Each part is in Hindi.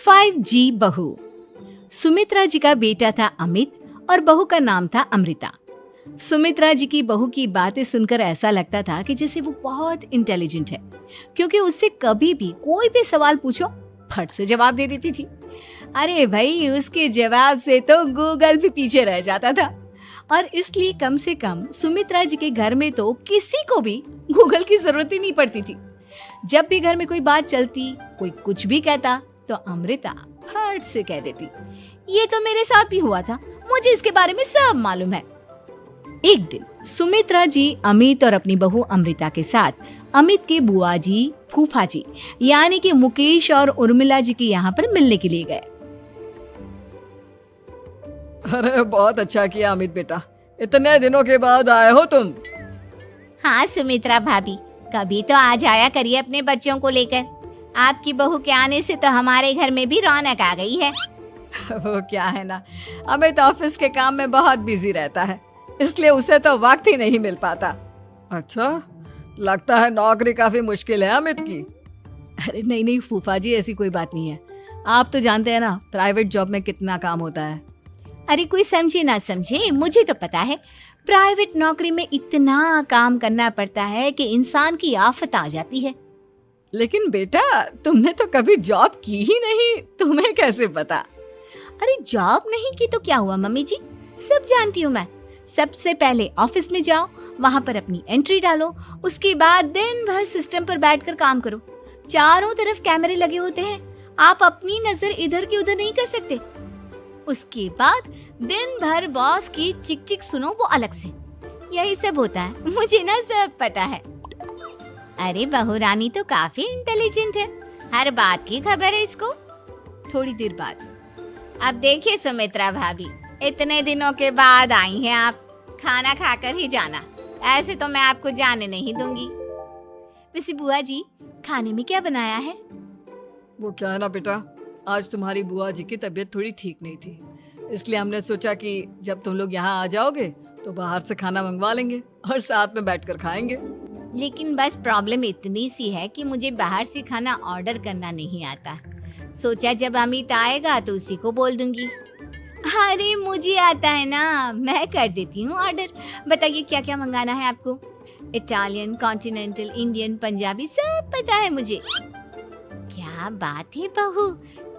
5G बहू। सुमित्रा जी का बेटा था अमित और बहू का नाम था अमृता। सुमित्रा जी की बहू की बातें सुनकर ऐसा लगता था कि जैसे वो बहुत इंटेलिजेंट है, क्योंकि उससे कभी भी कोई भी सवाल पूछो फट से जवाब दे देती थी। अरे भाई, उसके जवाब से तो गूगल भी पीछे रह जाता था। और इसलिए कम से कम सुमित्रा जी के घर में तो किसी को भी गूगल की जरूरत ही नहीं पड़ती थी। जब भी घर में कोई बात चलती, कोई कुछ भी कहता, तो अमृता फट से कह देती, ये तो मेरे साथ भी हुआ था, मुझे इसके बारे में सब मालूम है। एक दिन सुमित्रा जी अमित और अपनी बहू अमृता के साथ अमित के बुआ जी, फूफा जी यानी कि मुकेश और उर्मिला जी के यहाँ पर मिलने के लिए गए। अरे बहुत अच्छा किया अमित बेटा, इतने दिनों के बाद आए हो तुम। हाँ सुमित्रा भाभी, कभी तो आ जाया करिए अपने बच्चों को लेकर। आपकी बहू के आने से तो हमारे घर में भी रौनक आ गई है। वो क्या है ना, अमित ऑफिस के काम में बहुत बिजी रहता है, इसलिए उसे तो वक्त ही नहीं मिल पाता। अच्छा, लगता है नौकरी काफी मुश्किल है अमित की। अरे नहीं नहीं फूफा जी, ऐसी कोई बात नहीं है। आप तो जानते हैं ना प्राइवेट जॉब में कितना काम होता है। अरे कोई समझे ना समझे, मुझे तो पता है प्राइवेट नौकरी में इतना काम करना पड़ता है कि इंसान की आफत आ जाती है। लेकिन बेटा, तुमने तो कभी जॉब की ही नहीं, तुम्हें कैसे पता? अरे जॉब नहीं की तो क्या हुआ मम्मी जी, सब जानती हूँ मैं। सबसे पहले ऑफिस में जाओ, वहाँ पर अपनी एंट्री डालो, उसके बाद दिन भर सिस्टम पर बैठकर काम करो। चारों तरफ कैमरे लगे होते हैं, आप अपनी नजर इधर की उधर नहीं कर सकते। उसके बाद दिन भर बॉस की चिक चिक सुनो, वो अलग से। यही सब होता है, मुझे ना सब पता है। अरे बहू रानी तो काफी इंटेलिजेंट है, हर बात की खबर है इसको। थोड़ी देर बाद, अब देखिए सुमित्रा भाभी, इतने दिनों के बाद आई हैं आप, खाना खाकर ही जाना, ऐसे तो मैं आपको जाने नहीं दूंगी। वैसे बुआ जी, खाने में क्या बनाया है? वो क्या है ना बेटा, आज तुम्हारी बुआ जी की तबीयत थोड़ी ठीक नहीं थी, इसलिए हमने सोचा कि जब तुम लोग यहाँ आ जाओगे तो बाहर से खाना मंगवा लेंगे और साथ में बैठकर खाएंगे। लेकिन बस प्रॉब्लम इतनी सी है कि मुझे बाहर से खाना ऑर्डर करना नहीं आता। सोचा जब अमित आएगा तो उसी को बोल दूंगी। अरे मुझे आता है ना, मैं कर देती हूँ ऑर्डर। बताइए क्या क्या मंगाना है आपको? इटालियन, कॉन्टिनेंटल, इंडियन, पंजाबी, सब पता है मुझे। क्या बात है बहू,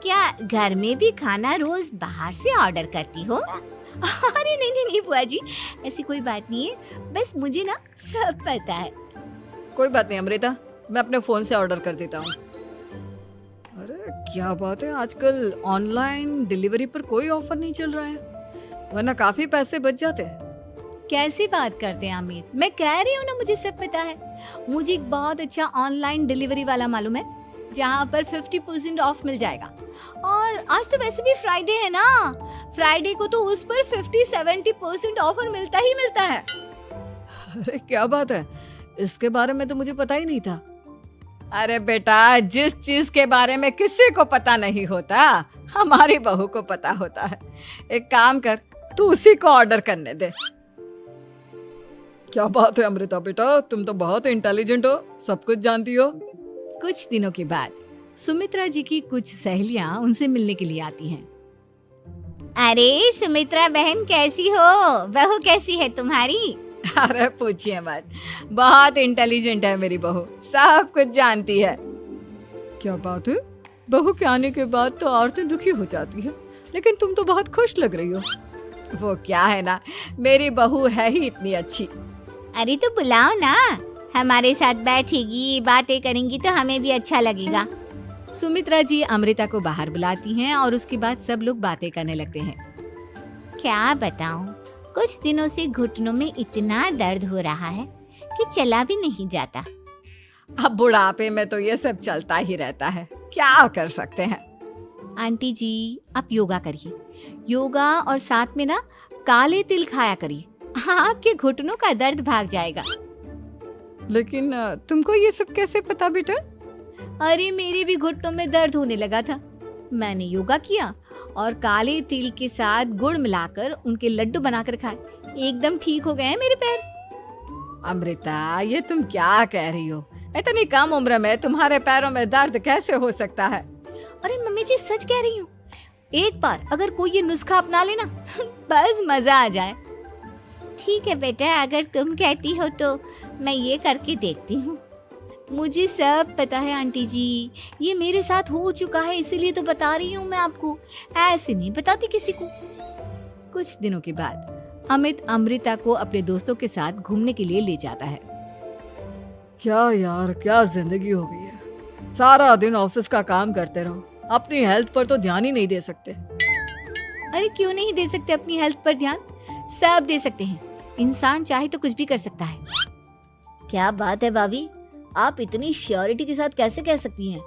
क्या घर में भी खाना रोज बाहर से ऑर्डर करती हो? अरे नहीं नहीं नहीं बुआ जी, ऐसी कोई बात नहीं है, बस मुझे ना सब पता है। कोई बात नहीं अमृता, मैं अपने फोन से ऑर्डर कर देता हूँ। अरे क्या बात है, आजकल ऑनलाइन डिलीवरी पर कोई ऑफर नहीं चल रहा है, वरना काफी पैसे बच जाते हैं। कैसी बात करते हैं अमित, मैं कह रही हूँ ना मुझे सब पता है। मुझे एक बहुत अच्छा ऑनलाइन डिलीवरी वाला मालूम है, जहाँ पर 50% ऑफ मिल जाएगा। और आज तो वैसे भी फ्राइडे है ना, फ्राइडे को तो उस पर 50-70% ऑफर मिलता ही मिलता है। अरे क्या बात है, इसके बारे में तो मुझे पता ही नहीं था। अरे बेटा, जिस चीज के बारे में किसी को पता नहीं होता, हमारी बहू को पता होता है। एक काम कर, तू उसी को ऑर्डर करने दे। क्या बात है अमृता बेटा, तुम तो बहुत इंटेलिजेंट हो, सब कुछ जानती हो। कुछ दिनों के बाद सुमित्रा जी की कुछ सहेलियां उनसे मिलने के लिए आती हैं। अरे सुमित्रा बहन कैसी हो, बहू कैसी है तुम्हारी? अरे पूछिए मत, बहुत इंटेलिजेंट है मेरी बहू, सब कुछ जानती है। क्या बात है, बहू के आने के बाद तो औरतें दुखी हो जाती है, लेकिन तुम तो बहुत खुश लग रही हो। वो क्या है ना, मेरी बहू है ही इतनी अच्छी। अरे तो बुलाओ ना, हमारे साथ बैठेगी, बातें करेंगी तो हमें भी अच्छा लगेगा। सुमित्रा जी अमृता को बाहर बुलाती हैं और उसके बाद सब लोग बातें करने लगते हैं। क्या बताऊं, कुछ दिनों से घुटनों में इतना दर्द हो रहा है कि चला भी नहीं जाता। अब बुढ़ापे में तो ये सब चलता ही रहता है, क्या कर सकते हैं। आंटी जी, आप योगा करिए, योगा और साथ में ना काले तिल खाया करिए, आपके घुटनों का दर्द भाग जाएगा। लेकिन तुमको ये सब कैसे पता बेटा? अरे मेरे भी घुटनों में दर्द होने लगा था, मैंने योगा किया और काले तिल के साथ गुड़ मिलाकर उनके लड्डू बनाकर खाए, एकदम ठीक हो गए हैं मेरे पैर। अमृता, ये तुम क्या कह रही हो? इतनी कम उम्र में तुम्हारे पैरों में दर्द कैसे हो सकता है? अरे मम्मी जी सच कह रही हूँ, एक बार अगर कोई ये नुस्खा अपना लेना बस मजा आ जाए। ठीक है बेटा, अगर तुम कहती हो तो मैं ये करके देखती हूँ। मुझे सब पता है आंटी जी, ये मेरे साथ हो चुका है, इसीलिए तो बता रही हूँ मैं आपको, ऐसे नहीं बताती किसी को। कुछ दिनों के बाद अमित अमृता को अपने दोस्तों के साथ घूमने के लिए ले जाता है। क्या यार, क्या जिंदगी हो गई है। सारा दिन ऑफिस का काम करते रहो, अपनी हेल्थ पर तो ध्यान ही नहीं दे सकते। अरे क्यों नहीं दे सकते अपनी हेल्थ पर ध्यान, सब दे सकते हैं। इंसान चाहे तो कुछ भी कर सकता है। क्या बात है भाभी, आप इतनी श्योरिटी के साथ कैसे कह सकती हैं?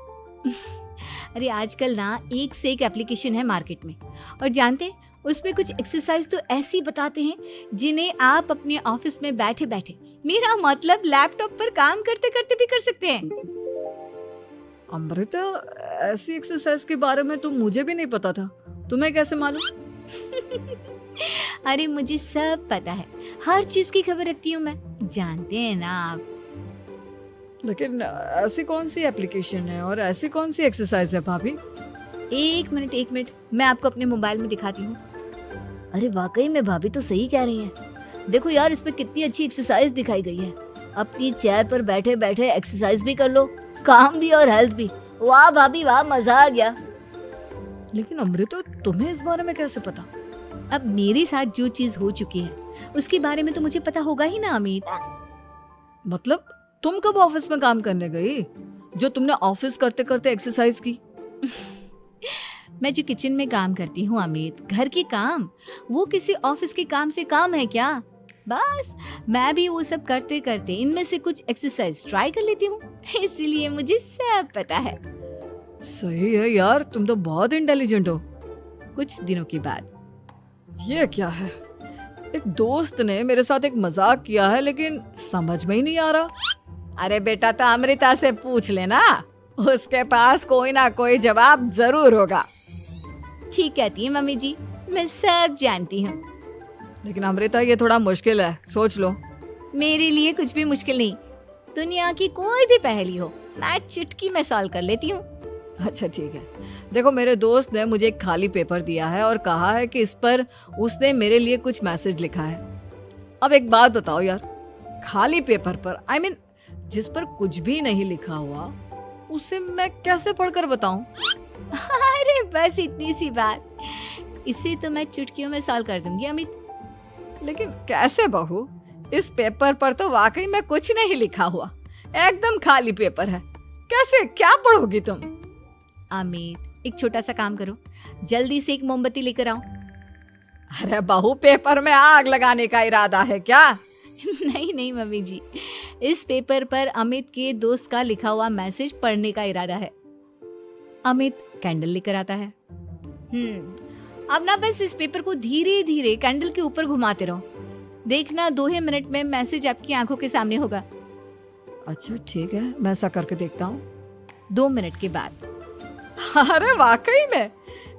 अरे आजकल ना एक से एक एप्लीकेशन है मार्केट में, और जानते हैं उसमें कुछ एक्सरसाइज तो ऐसी बताते हैं जिन्हें आप अपने ऑफिस में बैठे बैठे, मेरा मतलब लैपटॉप पर काम करते करते भी कर सकते हैं। अमृता, ऐसी एक्सरसाइज के बारे में तो मुझे भी नहीं पता था, तुम्हें कैसे मालूम? अरे मुझे सब पता है, हर चीज की खबर रखती हूँ मैं, जानते हैं ना आप। लेकिन ऐसी कौन सी एप्लीकेशन है और ऐसी कौन सी एक्सरसाइज है भाभी? एक मिनट, मैं आपको अपने मोबाइल में दिखाती हूँ। अरे वाकई में भाभी तो सही कह रही हैं। देखो यार, इसमें कितनी अच्छी एक्सरसाइज दिखाई गई है। अपनी चेयर पर बैठे बैठे एक्सरसाइज भी कर लो, काम भी और हेल्थ भी। वाह भाभी वाह, मजा आ गया। लेकिन अमृता, तुम्हें इस बारे में कैसे पता? अब मेरे साथ जो चीज हो चुकी है उसके बारे में तो मुझे पता होगा ही ना अमित। मतलब तुम कब ऑफिस में काम करने गई जो तुमने ऑफिस करते करते एक्सरसाइज की? मैं जो किचन में काम करती हूँ अमित, घर के काम, वो किसी ऑफिस के काम से काम है क्या? बस मैं भी वो सब करते करते इनमें से कुछ एक्सरसाइज ट्राई कर लेती हूँ, इसीलिए मुझे सब पता है। सही है यार, तुम तो बहुत इंटेलिजेंट हो। कुछ दिनों के बाद ये क्या है? एक दोस्त ने मेरे साथ एक मजाक किया है, लेकिन समझ में ही नहीं आ रहा। अरे बेटा, तो अमृता से पूछ लेना, उसके पास कोई ना कोई जवाब जरूर होगा। ठीक कहती है मम्मी जी, मैं सब जानती हूँ। लेकिन अमृता, ये थोड़ा मुश्किल है, सोच लो। मेरे लिए कुछ भी मुश्किल नहीं, दुनिया की कोई भी पहेली हो मैं चुटकी में सॉल्व कर लेती हूँ। अच्छा ठीक है, देखो मेरे दोस्त ने मुझे एक खाली पेपर दिया है और कहा है कि इस पर उसने मेरे लिए कुछ मैसेज लिखा है। अब एक बात बताओ यार, खाली पेपर पर, I mean, जिस पर कुछ भी नहीं लिखा हुआ, उसे मैं कैसे पढ़कर बताऊं? अरे बस इतनी सी बात, इसे तो मैं चुटकियों में सॉल्व कर दूंगी अमित। लेकिन कैसे बहू? इस पेपर पर तो वाकई में कुछ नहीं लिखा हुआ, एकदम खाली पेपर है, कैसे, क्या पढ़ोगी तुम? अमित, एक छोटा सा काम करो, जल्दी से एक मोमबत्ती लेकर आओ। अरे बहू, पेपर में आग लगाने का इरादा है क्या? नहीं मम्मी जी, इस पेपर पर अमित के दोस्त का लिखा हुआ मैसेज पढ़ने का इरादा है। अमित कैंडल लेकर आता है। अब ना बस इस पेपर को धीरे धीरे कैंडल के ऊपर घुमाते रहो, देखना 2 ही मिनट में मैसेज आपकी आंखों के सामने होगा। अच्छा ठीक है, मैं ऐसा करके देखता हूँ। 2 मिनट के बाद, अरे वाकई में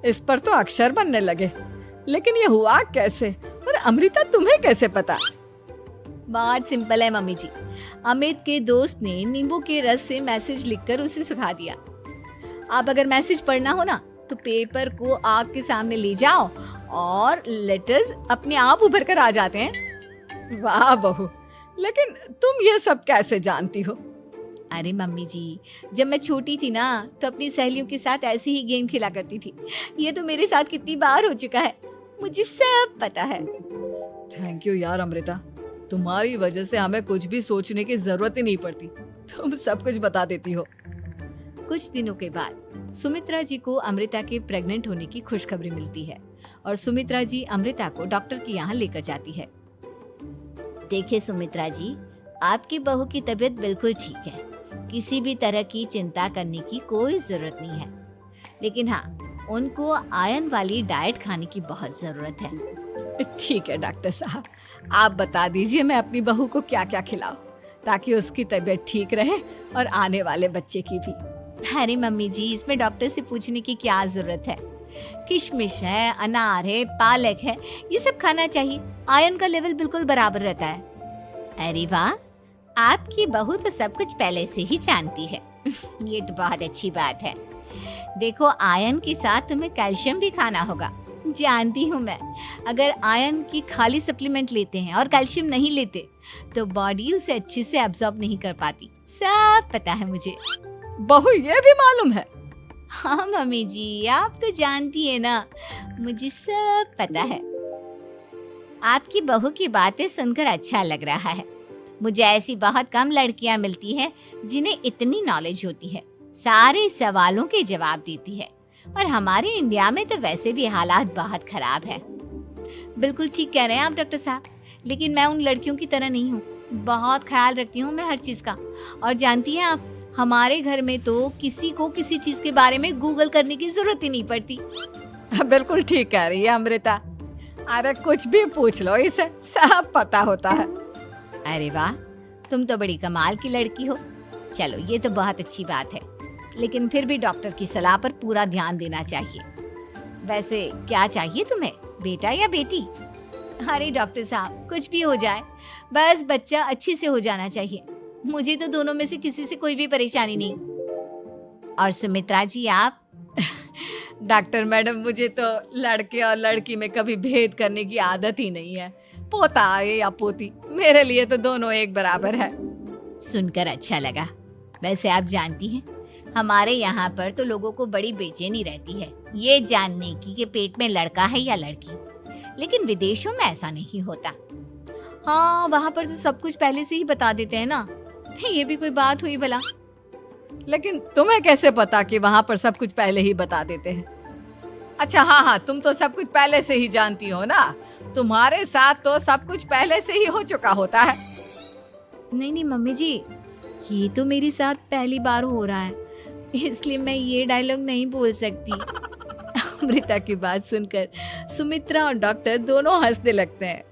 इस पर तो अक्षर बनने लगे, लेकिन ये हुआ कैसे? और अमृता, तुम्हें कैसे पता? बात सिंपल है मम्मी जी, अमित के दोस्त ने नींबू के रस से मैसेज लिखकर उसे सुखा दिया। आप अगर मैसेज पढ़ना हो ना तो पेपर को आग के सामने ले जाओ और लेटर्स अपने आप उभर कर आ जाते हैं। वाह बहू, लेकिन तुम ये सब कैसे जानती हो? अरे मम्मी जी, जब मैं छोटी थी ना तो अपनी सहेलियों के साथ ऐसे ही गेम खेला करती थी। ये तो मेरे साथ कितनी बार हो चुका है, मुझे सब पता है। थैंक यू यार अमृता, तुम्हारी वजह से हमें कुछ भी सोचने की जरूरत ही नहीं पड़ती, तुम सब कुछ बता देती हो। कुछ दिनों के बाद सुमित्रा जी को अमृता के प्रेग्नेंट होने की खुशखबरी मिलती है और सुमित्रा जी अमृता को डॉक्टर के यहाँ लेकर जाती है। देखिए सुमित्रा जी, आपकी बहू की तबीयत बिल्कुल ठीक है, किसी भी तरह की चिंता करने की कोई जरूरत नहीं है, लेकिन हाँ, उनको आयरन वाली डाइट खाने की बहुत जरूरत है। ठीक है डॉक्टर साहब, आप बता दीजिए मैं अपनी बहू को क्या क्या खिलाऊं ताकि उसकी तबीयत ठीक रहे और आने वाले बच्चे की भी। अरे मम्मी जी, इसमें डॉक्टर से पूछने की क्या जरूरत है, किशमिश है, अनार है, पालक है, ये सब खाना चाहिए, आयरन का लेवल बिल्कुल बराबर रहता है। अरे वाह, आपकी बहू तो सब कुछ पहले से ही जानती है। ये तो बहुत अच्छी बात है। देखो, आयरन के साथ तुम्हें कैल्शियम भी खाना होगा। जानती हूँ मैं, अगर आयरन की खाली सप्लीमेंट लेते हैं और कैल्शियम नहीं लेते तो बॉडी उसे अच्छे से एब्जॉर्ब नहीं कर पाती। सब पता है मुझे। बहू ये भी मालूम है? हाँ मम्मी जी, आप तो जानती है ना, मुझे सब पता है। आपकी बहू की बातें सुनकर अच्छा लग रहा है। मुझे ऐसी बहुत कम लड़कियां मिलती हैं जिन्हें इतनी नॉलेज होती है, सारे सवालों के जवाब देती है। और हमारे इंडिया में तो वैसे भी हालात बहुत खराब है। बिल्कुल ठीक कह रहे हैं आप डॉक्टर साहब, लेकिन मैं उन लड़कियों की तरह नहीं हूँ। बहुत ख्याल रखती हूँ मैं हर चीज़ का। और जानती हैं आप, हमारे घर में तो किसी को किसी चीज़ के बारे में गूगल करने की जरूरत ही नहीं पड़ती। बिल्कुल ठीक कह रही है अमृता। अरे कुछ भी पूछ लो, इसे सब पता होता है। अरे वाह, तुम तो बड़ी कमाल की लड़की हो। चलो, ये तो बहुत अच्छी बात है, लेकिन फिर भी डॉक्टर की सलाह पर पूरा ध्यान देना चाहिए। वैसे क्या चाहिए तुम्हें, बेटा या बेटी? अरे डॉक्टर साहब, कुछ भी हो जाए, बस बच्चा अच्छे से हो जाना चाहिए। मुझे तो दोनों में से किसी से कोई भी परेशानी नहीं। और सुमित्रा जी, आप? डॉक्टर मैडम, मुझे तो लड़के और लड़की में कभी भेद करने की आदत ही नहीं है। पोता आए या पोती, मेरे लिए तो दोनों एक बराबर है। सुनकर अच्छा लगा। वैसे आप जानती हैं, हमारे यहाँ पर तो लोगों को बड़ी बेचैनी रहती है ये जानने की कि पेट में लड़का है या लड़की, लेकिन विदेशों में ऐसा नहीं होता। हाँ, वहाँ पर तो सब कुछ पहले से ही बता देते हैं ना। ये भी कोई बात हुई भला? लेकिन तुम्हें कैसे पता कि वहाँ पर सब कुछ पहले ही बता देते हैं? अच्छा हाँ, तुम तो सब कुछ पहले से ही जानती हो ना। तुम्हारे साथ तो सब कुछ पहले से ही हो चुका होता है। नहीं मम्मी जी, ये तो मेरे साथ पहली बार हो रहा है, इसलिए मैं ये डायलॉग नहीं बोल सकती। अमृता की बात सुनकर सुमित्रा और डॉक्टर दोनों हंसने लगते हैं।